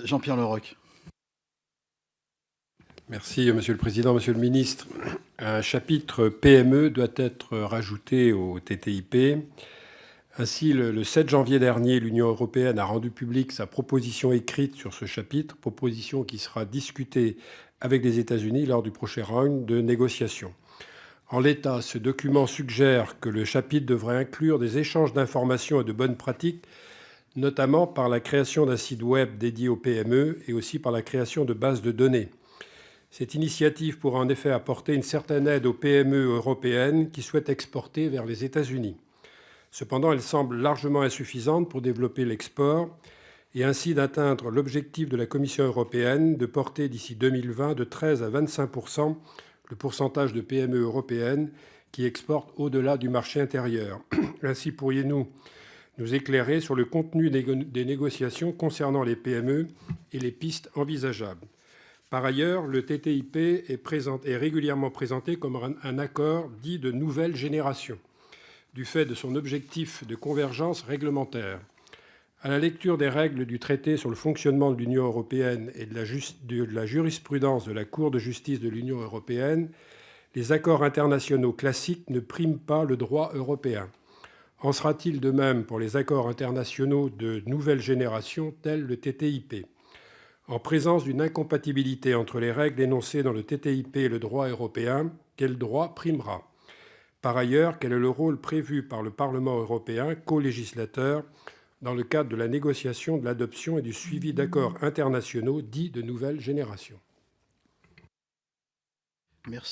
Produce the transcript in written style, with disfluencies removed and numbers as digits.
Jean-Pierre Leroc. Merci, Monsieur le Président. Monsieur le Ministre, un chapitre PME doit être rajouté au TTIP. Ainsi, le 7 janvier dernier, l'Union européenne a rendu publique sa proposition écrite sur ce chapitre, proposition qui sera discutée avec les États-Unis lors du prochain round de négociations. En l'état, ce document suggère que le chapitre devrait inclure des échanges d'informations et de bonnes pratiques, notamment par la création d'un site web dédié aux PME et aussi par la création de bases de données. Cette initiative pourra en effet apporter une certaine aide aux PME européennes qui souhaitent exporter vers les États-Unis. Cependant, elle semble largement insuffisante pour développer l'export et ainsi d'atteindre l'objectif de la Commission européenne de porter d'ici 2020 de 13 à 25 % le pourcentage de PME européennes qui exportent au-delà du marché intérieur. Ainsi, pourriez-vous nous éclairer sur le contenu des négociations concernant les PME et les pistes envisageables? Par ailleurs, le TTIP est régulièrement présenté comme un accord dit de nouvelle génération, du fait de son objectif de convergence réglementaire. À la lecture des règles du traité sur le fonctionnement de l'Union européenne et de la jurisprudence de la Cour de justice de l'Union européenne, les accords internationaux classiques ne priment pas le droit européen. En sera-t-il de même pour les accords internationaux de nouvelle génération tels le TTIP? En présence d'une incompatibilité entre les règles énoncées dans le TTIP et le droit européen, quel droit primera? Par ailleurs, quel est le rôle prévu par le Parlement européen, co-législateur, dans le cadre de la négociation, de l'adoption et du suivi d'accords internationaux dits de nouvelle génération?